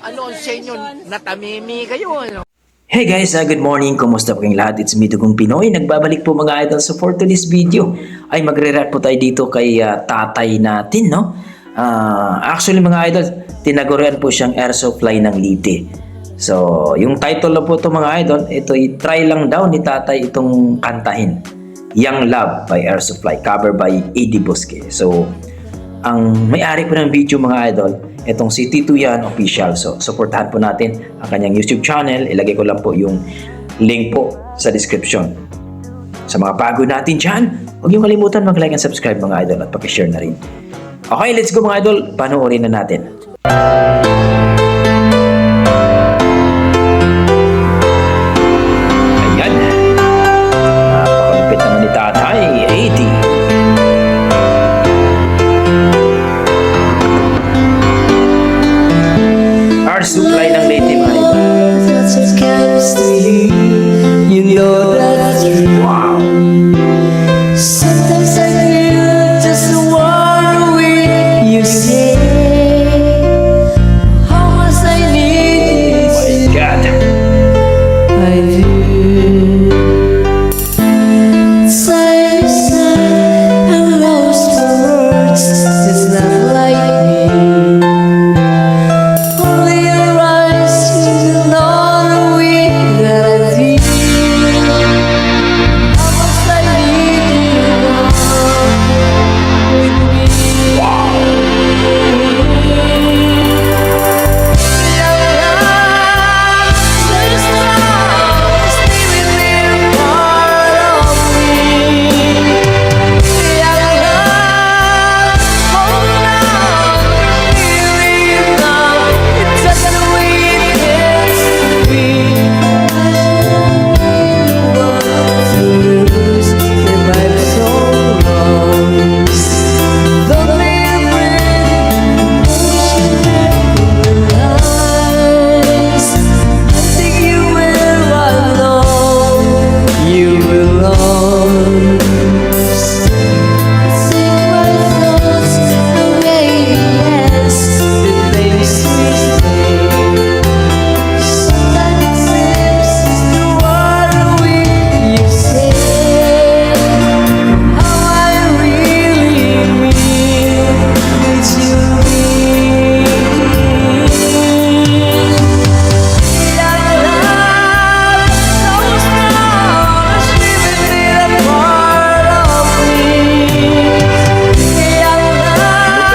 ano sa inyo, natamimi kayo, ano? Hey guys, good morning. Kumusta po kayong lahat? It's me, Dugong Pinoy. Nagbabalik po mga idol. So for today's video, ay magre-react po tayo dito kay tatay natin, no? Actually mga idol, tinagurian po siyang air supply ng Leyte. So, yung title na po ito mga idol, ito i-try lang daw ni tatay itong kantahin. Young Love by Air Supply, cover by Eddie Bosque. So, ang may-ari po ng video mga idol, itong si Tito Yan Official. So, supportahan po natin ang kanyang YouTube channel. Ilagay ko lang po yung link po sa description. Sa mga bago natin dyan, huwag niyo kalimutan mag-like and subscribe mga idol at pakishare na rin. Okay, let's go mga idol. Panoorin na natin. Ayan. Napakalupit naman ni tatay. 80. Air supply ng Leyte mga idol. You know that's true. Wow. Sometimes I feel just one way you say how much I need My you. God. I do. Side to side, I'm lost for words. It's not like me. Only your eyes you know the way that I feel. How much I need you with me. Young love, so strong, stay with me, part of me. Young love, hold on, believe now, it's just the way it has to be. I don't want to lose your life so long. Don't be afraid, ocean eyes. I think you will alone. You belong. Sing my thoughts away, yes, the things we say. Sometimes it seems the word you say. How I really mean is you Young love, so strong, swimming in a part of me. Young love,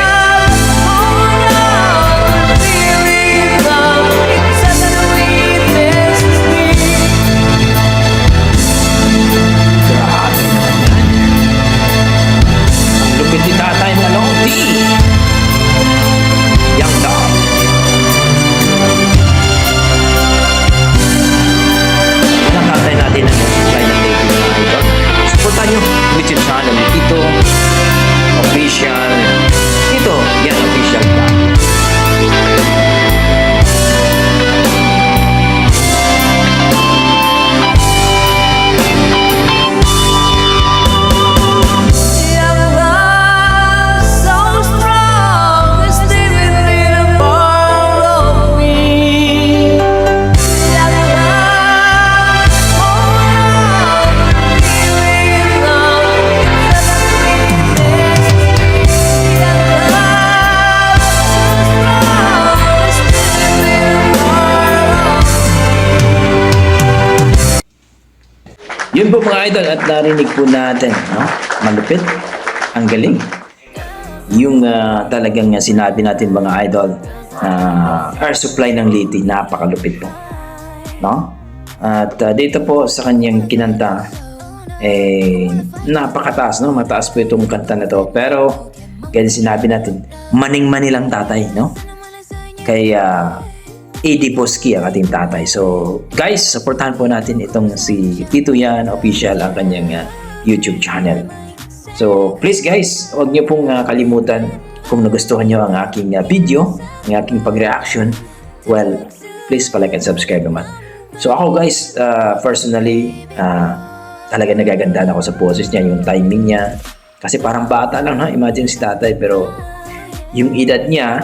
hold on, believe now, it's just the way it has to be. Grabe naman yan. Ang lupit ni tatay na Lodi. Young Love. Ang tatay natin ang supply ng Leyte mga idol. Supportan nyo ang YouTube channel ni Tito Official. Tito Yan Official pa. Young love, so strong, stay with me, a part of me. Young love, hold on, believe now, it's just the way it has to be. Young love, so strong, stay with me, a part of me. Yun po mga idol at narinig po natin, no? Malupit, ang galing. Yung talagang sinabi natin mga idol, air supply ng Leyte, napakalupit po. No? At dito po sa kanyang kinanta, napakataas, no? Mataas po itong kanta na to. Pero, kaya sinabi natin, maning-mani lang tatay, no? Kaya, Eddie Bosque ang ating tatay. So, guys, supportahan po natin itong si Tito Yan Official, ang kanyang YouTube channel. So, please guys, huwag niyo pong kalimutan kung nagustuhan niyo ang aking video, ang aking pag-reaction. Well, please palike and subscribe naman. So, ako guys, personally, talaga nagagandaan ako sa poses niya, yung timing niya. Kasi parang bata lang, ha? Imagine si tatay, pero yung edad niya,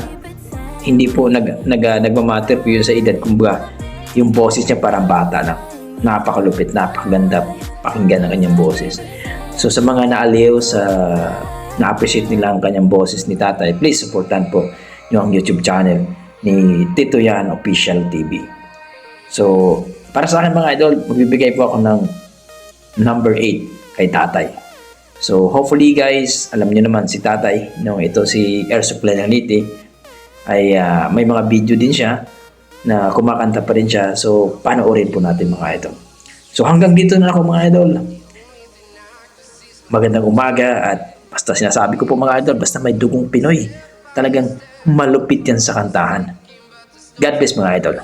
hindi po nagmamatter po yun sa edad. Kumbaga, yung boses niya parang bata na. Napakalupit, napakaganda pakinggan ang kanyang boses. So sa mga naaliw sa na-appreciate nila ang kanyang boses ni tatay, please supportan po yung YouTube channel ni Tito Yan Official TV. So, para sa akin mga idol, magbibigay po ako ng number 8 kay tatay. So, hopefully guys, alam niyo naman si tatay, no, ito si Erso Planaliti, ay may mga video din siya na kumakanta pa rin siya. So, panoorin po natin mga idol. So, hanggang dito na ako mga idol. Magandang umaga at basta sinasabi ko po mga idol, basta may dugong Pinoy, talagang malupit yan sa kantahan. God bless mga idol.